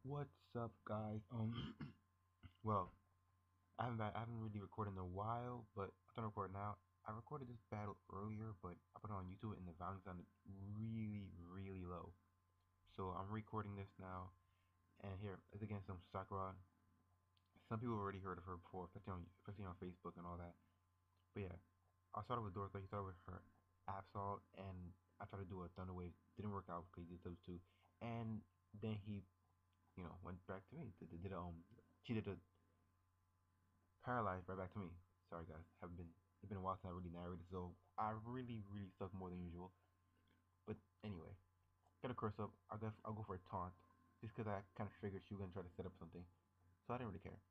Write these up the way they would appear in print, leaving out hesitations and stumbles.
What's up, guys? Well, I haven't really recorded in a while, but I'm gonna record now. I recorded this battle earlier, but I put it on YouTube and the volume sounded really, really low. So I'm recording this now, and here it's against some Sakura. Some people already heard of her before, especially on Facebook and all that. But yeah, I started with Dorothy. He started with her Absol, and I tried to do a Thunder Wave. Didn't work out because he did those two, and then he, went back to me. She did a paralyzed right back to me. Sorry guys, haven't been it's been a while since I really narrated, so I really really suck more than usual. But anyway, got a curse up. I'll go for a taunt, just because I kind of figured she was gonna try to set up something, so I didn't really care.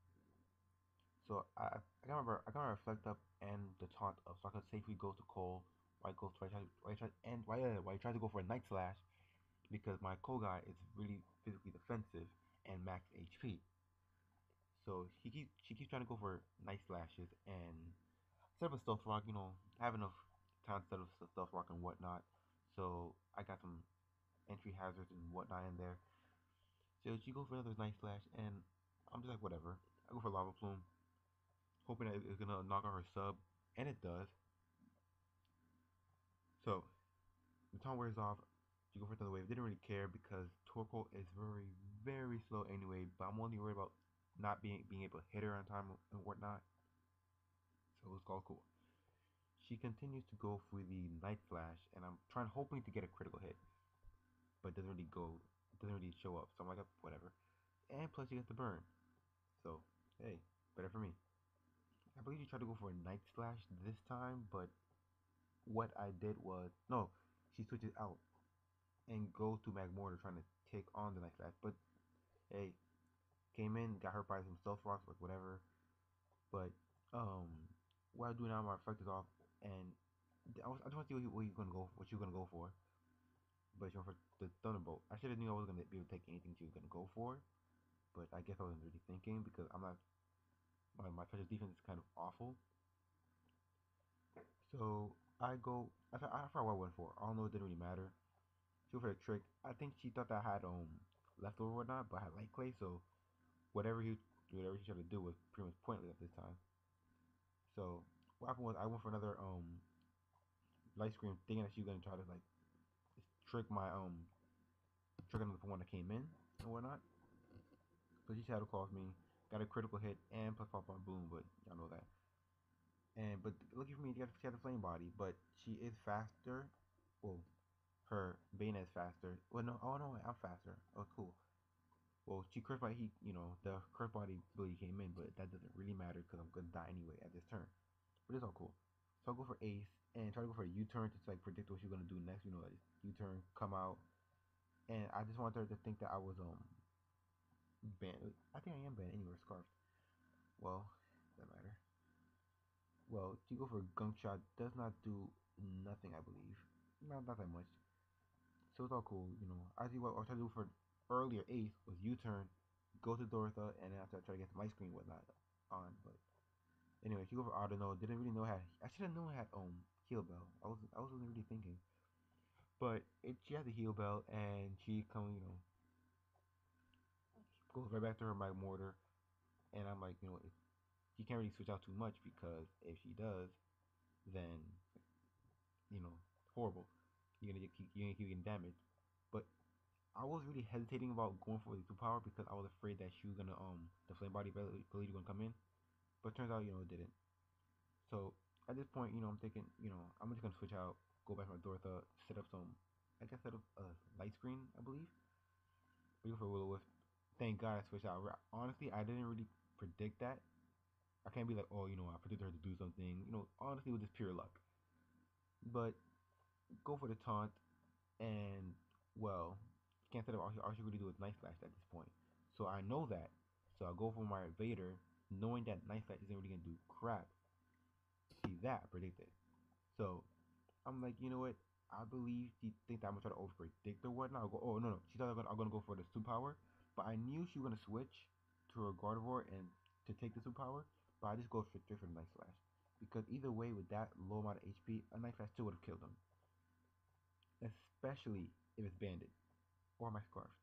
So I got my reflect up and the taunt up, so I could safely go to Cole. Why he tried to go for a night slash because my Cole guy is really physically defensive and max HP. So she keeps trying to go for night slashes and set up a stealth rock, have enough time to set up a stealth rock and whatnot. So I got some entry hazards and whatnot in there. So she goes for another night slash, and I'm just like, whatever. I go for lava plume, hoping that it's gonna knock out her sub, and it does. So the taunt wears off. She go for another wave. Didn't really care because Torkoal is very, very slow anyway. But I'm only worried about not being able to hit her on time and whatnot. So it's all cool. She continues to go for the night flash, and I'm hoping to get a critical hit, but it doesn't really show up. So I'm like, whatever. And plus, you get the burn. So hey, better for me. I believe she tried to go for a night slash this time, but what I did was no, she switches out and goes to Magmortar trying to take on the night slash. But hey, came in, got hurt by some stealth rocks, like whatever. But what I do now, my effect is off, and I just want to see what you're gonna go for. But you know, for the Thunderbolt, I should have knew I wasn't gonna be able to take anything she was gonna go for. But I guess I wasn't really thinking because I'm not. My special defense is kind of awful. So I go. I forgot what I went for. I don't know. It didn't really matter. She went for a trick. I think she thought that I had leftover or whatnot, but I had light clay. So whatever he tried to do was pretty much pointless at this time. So what happened was I went for another light screen, thinking that she was gonna try to like trick my trick another one that came in and whatnot. So she shadow calls me, got a critical hit and plus pop on boom, but y'all know that. And but lucky for me, she got the flame body, but she is faster. Well, her Bane is faster. Well, no, oh no, I'm faster. Oh, cool. Well, she curse body. The curse body ability came in, but that doesn't really matter because I'm gonna die anyway at this turn. But it's all cool. So I'll go for Ace and try to go for a U-turn to like predict what she's gonna do next. Like U-turn, come out, and I just want her to think that I was banned. I think I am banned anywhere, scarfed. Well, doesn't matter. Well, to go for a gunk shot does not do nothing, I believe. Not that much. So it's all cool. I see what I was trying to do for earlier Ace was U-turn, go to Dorotha, and then after I try to get my screen whatnot on. But anyway, she go for Ardenol. Didn't really know I should have known it had heal bell. I wasn't really thinking. But she had the heal bell and she goes right back to her Magmortar, and I'm like, she can't really switch out too much because if she does, then you know, horrible. You're gonna keep getting damaged. But I was really hesitating about going for the 2 power because I was afraid that she was gonna the flame body ability gonna come in. But turns out, it didn't. So at this point, I'm thinking, I'm just gonna switch out, go back to my Dorotha, set up set up a light screen, I believe. We go for Willow Wisp. Thank God I switched out. Honestly, I didn't really predict that. I can't be like, oh, I predicted her to do something. Honestly, it was just pure luck. But go for the taunt, and well, can't set up all she really do is Night Slash at this point. So I know that. So I go for my Vader, knowing that Night Slash isn't really gonna do crap. See that I predicted. So I'm like, you know what? I believe she thinks that I'm gonna try to over predict or whatnot. I'll go, oh no, she thought I'm gonna go for the 2 power, but I knew she was gonna switch to her Gardevoir and to take the 2 power. But I just go straight for the Night Slash because either way, with that low amount of HP, a Night Slash still would have killed him, especially if it's banded or my scarfed.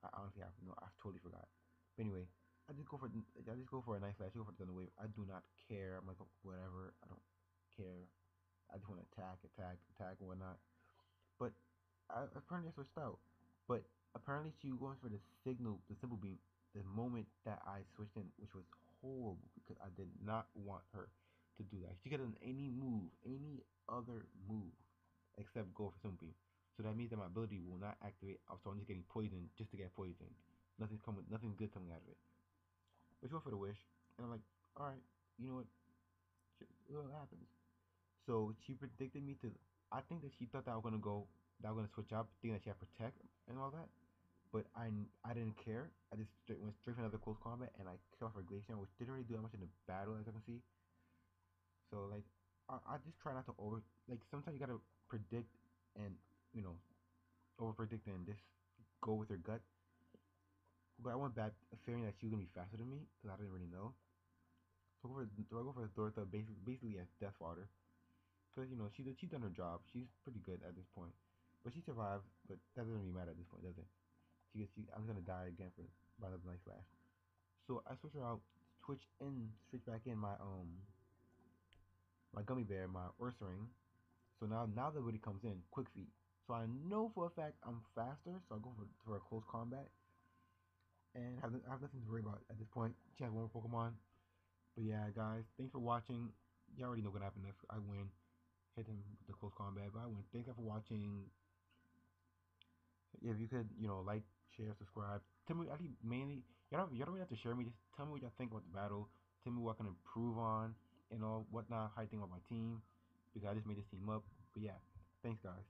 I honestly honestly have I totally forgot. But anyway, I just go for a nice slash. I go for the thunder wave. I do not care. I'm like whatever. I don't care. I just want to attack, and whatnot. But apparently I switched out. But apparently she was going for the signal, the simple beam, the moment that I switched in, which was horrible because I did not want her to do that. She could have done any other move, except go for simple beam. So that means that my ability will not activate. So I'm just getting poisoned just to get poisoned. Nothing good coming out of it. But she went for the wish, and I'm like, all right, you know what happens. So she predicted me to. I think that she thought that I was gonna go, that I was gonna switch up, thinking that she had protect and all that. But I didn't care. I just went straight for another close combat, and I killed her Glacier, which didn't really do that much in the battle, as I can see. So like, I just try not to over. Like sometimes you gotta predict and you know over predict and just go with your gut. But I went back fearing that she was gonna be faster than me because I didn't really know. So I go for Dorotha basically as Death Water. Because she's done her job. She's pretty good at this point, but she survived. But that doesn't really matter at this point, does it? I'm gonna die again for by another night slash. So I switch her out, switch back in my gummy bear, my Ursaring. So now the ability comes in quick feet. So I know for a fact I'm faster. So I go for a close combat and I have nothing to worry about at this point. She has one more Pokemon. But yeah, guys, thanks for watching. You already know what happened if I win. Hit him with the close combat, but I win. Thanks for watching. If you could, like, share, subscribe. Tell me, I think mainly, y'all don't really have to share me. Just tell me what y'all think about the battle. Tell me what I can improve on, whatnot, how you think about my team. Because I just made this team up. But yeah, thanks, guys.